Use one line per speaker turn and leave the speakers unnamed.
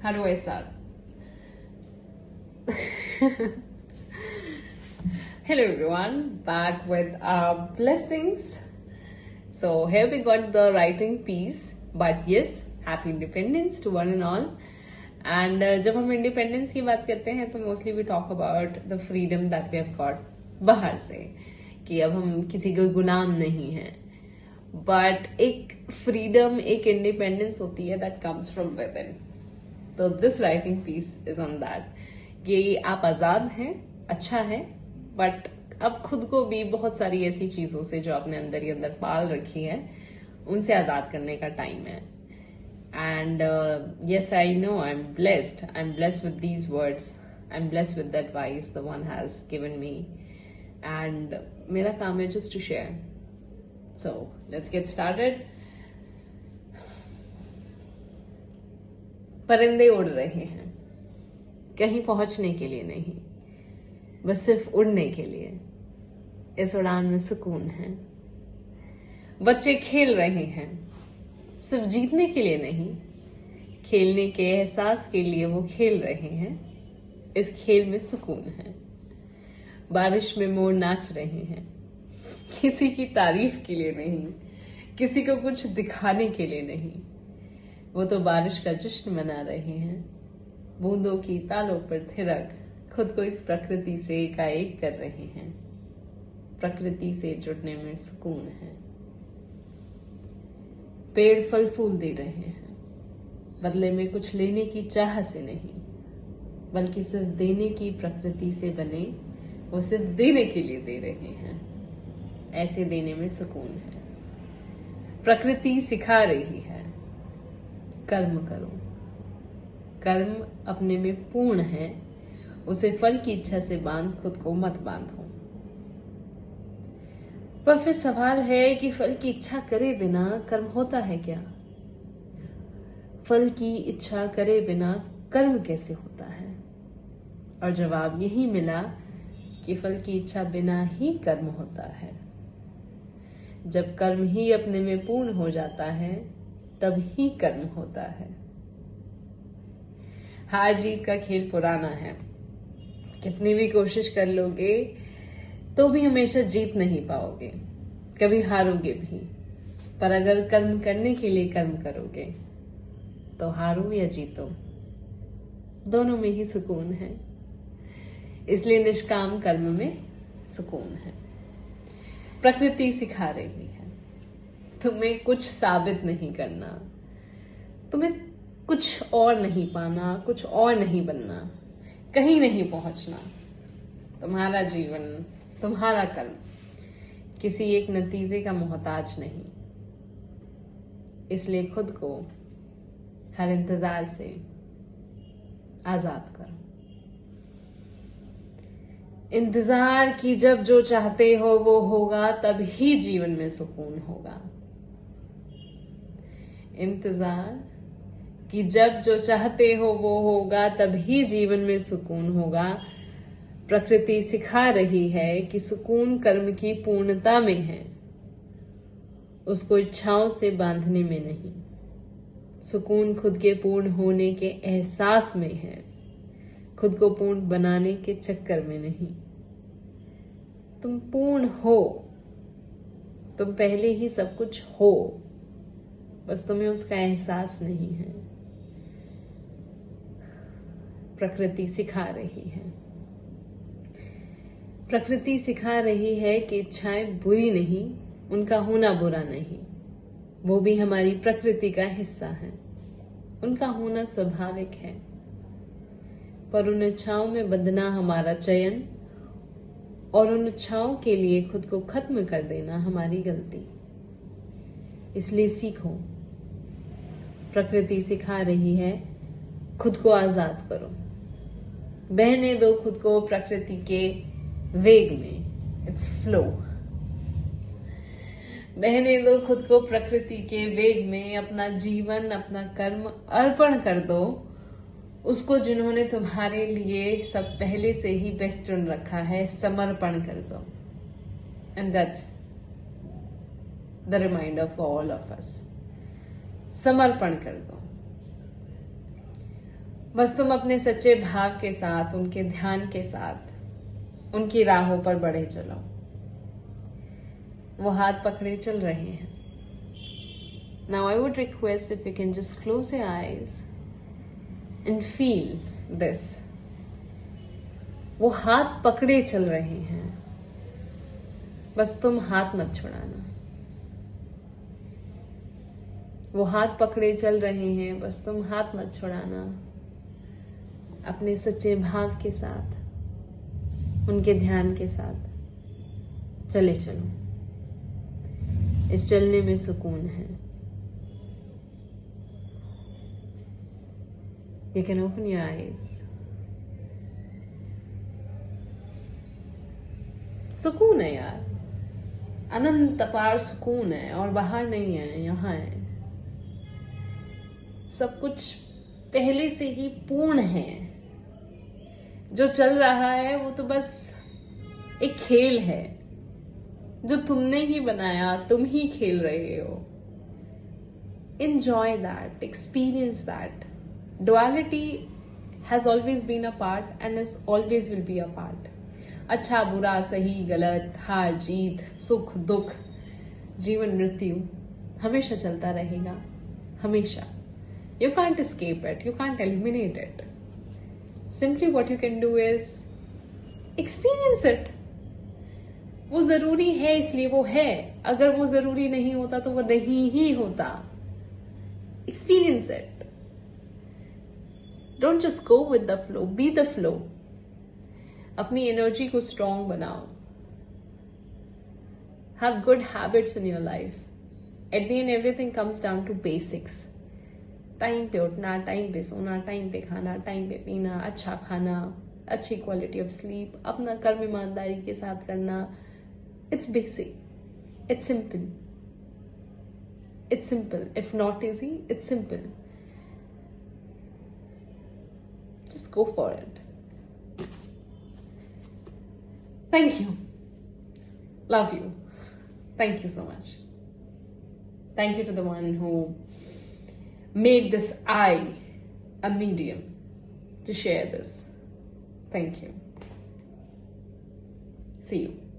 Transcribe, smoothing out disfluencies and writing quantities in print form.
How do I start? Hello everyone, back with blessings. So here we got the writing piece, but yes, happy independence to one and all. And जब हम independence की बात करते हैं तो mostly we talk about the freedom that we have got बाहर से, कि अब हम किसी के गुलाम नहीं हैं. बट एक फ्रीडम, एक इंडिपेंडेंस होती है that comes from within. तो this writing piece is on that कि आप आजाद हैं, अच्छा है, बट अब खुद को भी बहुत सारी ऐसी चीजों से जो आपने अंदर ही अंदर पाल रखी है उनसे आजाद करने का टाइम है. And yes, I know I'm blessed. I'm blessed with these words. I'm blessed with the advice the one has given me. And मेरा काम है just to share. So let's get started. परिंदे उड़ रहे हैं, कहीं पहुंचने के लिए नहीं, बस सिर्फ उड़ने के लिए. इस उड़ान में सुकून है. बच्चे खेल रहे हैं, सिर्फ जीतने के लिए नहीं, खेलने के एहसास के लिए वो खेल रहे हैं. इस खेल में सुकून है. बारिश में मोर नाच रहे हैं, किसी की तारीफ के लिए नहीं, किसी को कुछ दिखाने के लिए नहीं. वो तो बारिश का जश्न मना रहे हैं. बूंदों की तालों पर थिरक खुद को इस प्रकृति से एकाएक कर रहे हैं. प्रकृति से जुड़ने में सुकून है. पेड़ फल फूल दे रहे हैं, बदले में कुछ लेने की चाह से नहीं, बल्कि सिर्फ देने की प्रकृति से बने. वो सिर्फ देने के लिए दे रहे हैं. ऐसे देने में सुकून है. प्रकृति सिखा रही है, कर्म करो. कर्म अपने में पूर्ण है, उसे फल की इच्छा से बांध खुद को मत बांधो. पर फिर सवाल है कि फल की इच्छा करे बिना कर्म होता है क्या? फल की इच्छा करे बिना कर्म कैसे होता है? और जवाब यही मिला कि फल की इच्छा बिना ही कर्म होता है. जब कर्म ही अपने में पूर्ण हो जाता है तब ही कर्म होता है. हार जीत का खेल पुराना है. कितनी भी कोशिश कर लोगे तो भी हमेशा जीत नहीं पाओगे, कभी हारोगे भी. पर अगर कर्म करने के लिए कर्म करोगे तो हारो या जीतो, दोनों में ही सुकून है. इसलिए निष्काम कर्म में सुकून है. प्रकृति सिखा रही है, तुम्हें कुछ साबित नहीं करना, तुम्हें कुछ और नहीं पाना, कुछ और नहीं बनना, कहीं नहीं पहुंचना. तुम्हारा जीवन, तुम्हारा कर्म किसी एक नतीजे का मोहताज नहीं. इसलिए खुद को हर इंतजार से आजाद करो. इंतजार की जब जो चाहते हो वो होगा, तब ही जीवन में सुकून होगा. इंतजार कि जब जो चाहते हो वो होगा, तब ही जीवन में सुकून होगा. प्रकृति सिखा रही है कि सुकून कर्म की पूर्णता में है, उसको इच्छाओं से बांधने में नहीं. सुकून खुद के पूर्ण होने के एहसास में है, खुद को पूर्ण बनाने के चक्कर में नहीं. तुम पूर्ण हो, तुम पहले ही सब कुछ हो, बस तुम्हें उसका एहसास नहीं है. प्रकृति सिखा रही है. प्रकृति सिखा रही है कि इच्छाएं बुरी नहीं, उनका होना बुरा नहीं. वो भी हमारी प्रकृति का हिस्सा है, उनका होना स्वाभाविक है. पर उन इच्छाओं में बंधना हमारा चयन, और उन इच्छाओं के लिए खुद को खत्म कर देना हमारी गलती. इसलिए सीखो. प्रकृति सिखा रही है, खुद को आजाद करो. बहने दो खुद को प्रकृति के वेग में. It's flow. बहने दो खुद को प्रकृति के वेग में. अपना जीवन, अपना कर्म अर्पण कर दो उसको जिन्होंने तुम्हारे लिए सब पहले से ही बेस्ट चुन रखा है. समर्पण कर दो. And that's the reminder for all of us. समर्पण कर दो. बस तुम अपने सच्चे भाव के साथ, उनके ध्यान के साथ, उनकी राहों पर बढ़े चलो। वो हाथ पकड़े चल रहे हैं। Now I would request if you can just close your eyes and feel this. वो हाथ पकड़े चल रहे हैं, बस तुम हाथ मत छुड़ाना। वो हाथ पकड़े चल रहे हैं, बस तुम हाथ मत छुड़ाना। अपने सच्चे भाव के साथ, उनके ध्यान के साथ चले चलो। इस चलने में सुकून है। You can open your eyes. सुकून है यार, अनंत अपार सुकून है, और बाहर नहीं है, यहाँ है। सब कुछ पहले से ही पूर्ण है। जो चल रहा है वो तो बस एक खेल है जो तुमने ही बनाया, तुम ही खेल रहे हो। Enjoy that, experience that. Duality has always been a part and is always will be a part. अच्छा बुरा, सही गलत, हार जीत, सुख दुख, जीवन मृत्यु हमेशा चलता रहेगा, हमेशा। You can't escape it, you can't eliminate it. Simply what you can do is experience it. वो जरूरी है इसलिए वो है, अगर वो जरूरी नहीं होता तो वो नहीं ही होता। Experience it. Don't just go with the flow, be the flow. अपनी एनर्जी को स्ट्रॉन्ग बनाओ। Have good habits in your life. At the end everything comes down to basics. Time पे उठना, टाइम पे सोना, टाइम पे खाना, टाइम पे पीना, अच्छा खाना, अच्छी क्वालिटी ऑफ स्लीप, अपना कर्म ईमानदारी के साथ करना। It's basic, it's simple, it's simple. If not easy, it's simple. Just go for it. Thank you. Love you. Thank you so much. Thank you to the one who made this I a medium to share this. Thank you. See you.